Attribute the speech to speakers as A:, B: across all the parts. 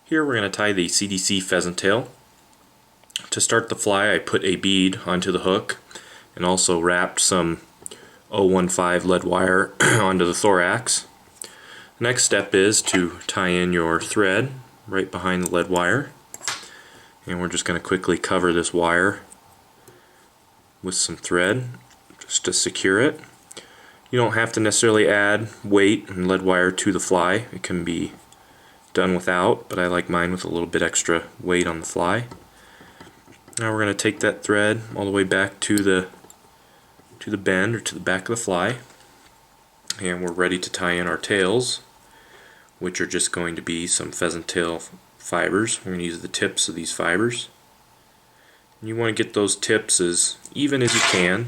A: Here we're going to tie the CDC pheasant tail. To start the fly, I put a bead onto the hook and also wrapped some 015 lead wire onto the thorax. The next step is to tie in your thread right behind the lead wire, and we're just going to quickly cover this wire with some thread just to secure it. You don't have to necessarily add weight and lead wire to the fly. It can be done without, but I like mine with a little bit extra weight on the fly. Now we're going to take that thread all the way back to the bend or to the back of the fly, and we're ready to tie in our tails, which are just going to be some pheasant tail fibers. We're going to use the tips of these fibers. And you want to get those tips as even as you can.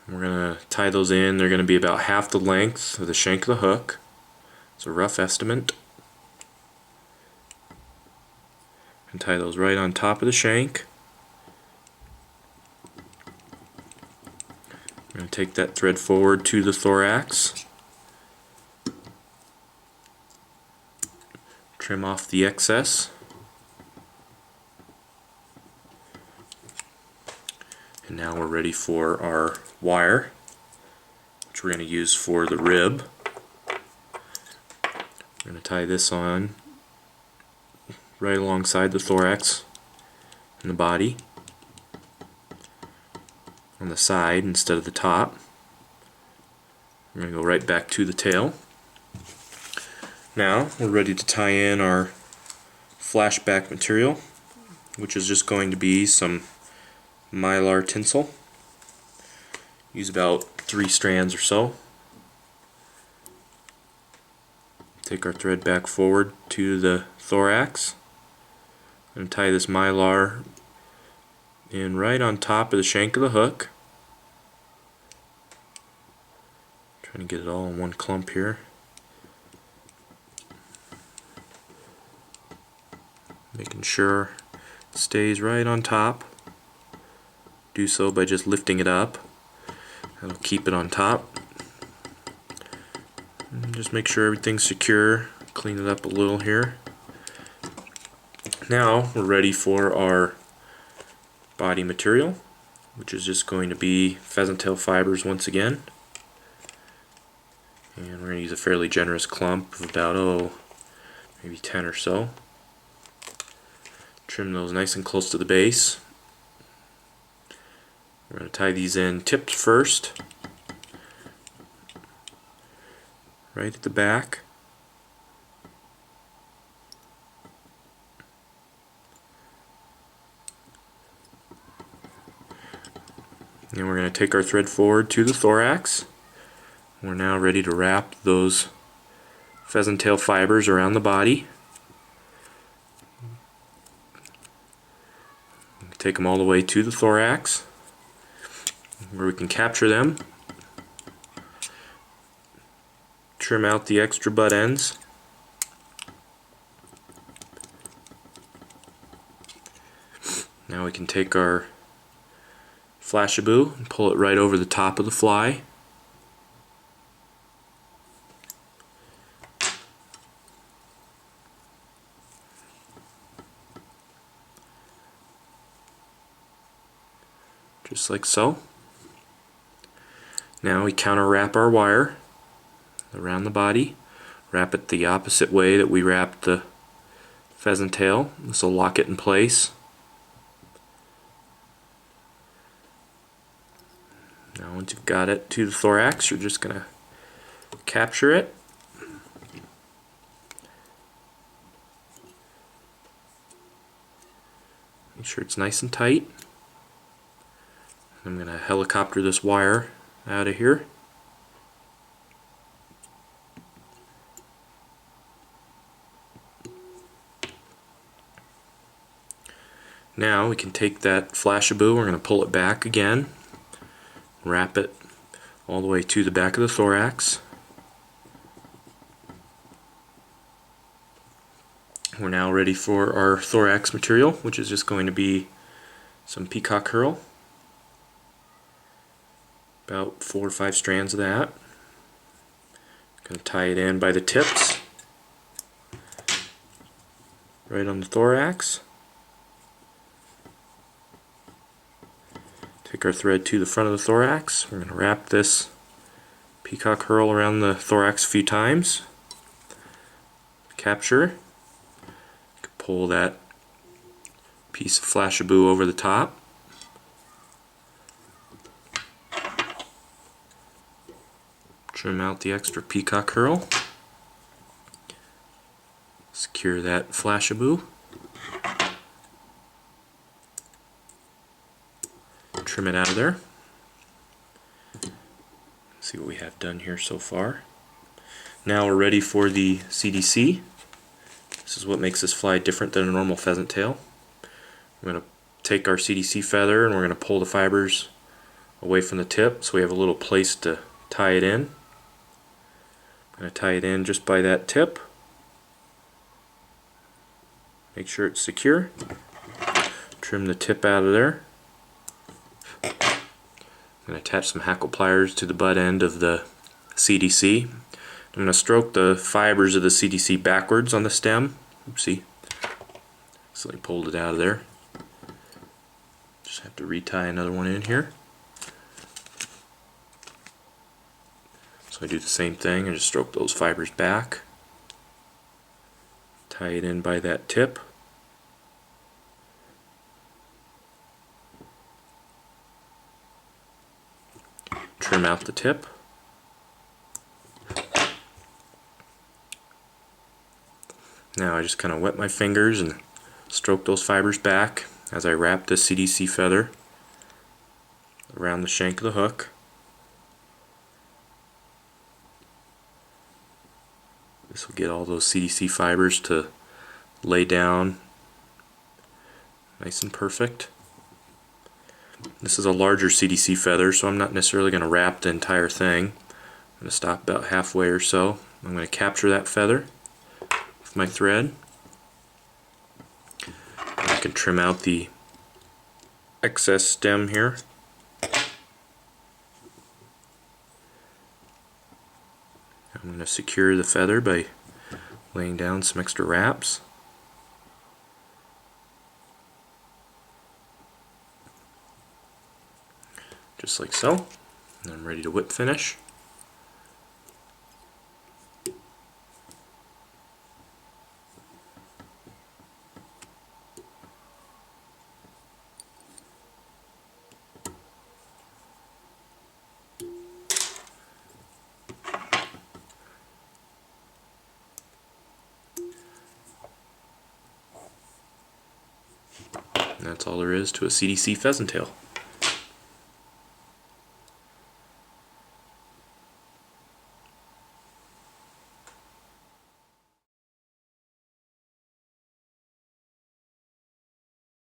A: We're going to tie those in. They're going to be about half the length of the shank of the hook. It's a rough estimate. And tie those right on top of the shank. I'm going to take that thread forward to the thorax. Trim off the excess. And now we're ready for our wire, which we're going to use for the rib. We're going to tie this on right alongside the thorax and the body, on the side instead of the top. We're going to go right back to the tail. Now we're ready to tie in our flashback material, which is just going to be some mylar tinsel. Use about 3 strands or so. Take our thread back forward to the thorax and tie this mylar in right on top of the shank of the hook. Trying to get it all in one clump here. Making sure it stays right on top. Do so by just lifting it up. That'll keep it on top. And just make sure everything's secure. Clean it up a little here. Now we're ready for our body material, which is just going to be pheasant tail fibers once again. And we're going to use a fairly generous clump of about, maybe 10 or so. Trim those nice and close to the base. We're going to tie these in tips first, right at the back. And we're going to take our thread forward to the thorax. We're now ready to wrap those pheasant tail fibers around the body. Take them all the way to the thorax, where we can capture them. Trim out the extra butt ends. Now we can take our flashaboo and pull it right over the top of the fly. Just like so. Now we counter wrap our wire around the body. Wrap it the opposite way that we wrapped the pheasant tail. This will lock it in place. Now once you've got it to the thorax, you're just going to capture it. Make sure it's nice and tight. I'm going to helicopter this wire out of here. Now we can take that flashaboo, we're going to pull it back again, wrap it all the way to the back of the thorax. We're now ready for our thorax material, which is just going to be some Peacock Herl. About 4 or 5 strands of that. Going to tie it in by the tips. right on the thorax. Take our thread to the front of the thorax. We're going to wrap this Peacock Herl around the thorax a few times. Capture. Pull that piece of flashaboo over the top. Trim out the extra Peacock Herl. Secure that flashaboo. Trim it out of there. See what we have done here so far. Now we're ready for the CDC. This is what makes this fly different than a normal pheasant tail. We're going to take our CDC feather and we're going to pull the fibers away from the tip so we have a little place to tie it in. I'm going to tie it in just by that tip. Make sure it's secure. Trim the tip out of there. I'm going to attach some hackle pliers to the butt end of the CDC. I'm going to stroke the fibers of the CDC backwards on the stem. Oopsie. So I pulled it out of there. Just have to retie another one in here. So I do the same thing. I just stroke those fibers back. Tie it in by that tip. Trim out the tip. Now I just kind of wet my fingers and stroke those fibers back as I wrap the CDC feather around the shank of the hook. This will get all those CDC fibers to lay down nice and perfect. This is a larger CDC feather, so I'm not necessarily going to wrap the entire thing. I'm going to stop about halfway or so. I'm going to capture that feather with my thread. I can trim out the excess stem here. I'm going to secure the feather by laying down some extra wraps. Just like so. And I'm ready to whip finish. And that's all there is to a CDC pheasant tail.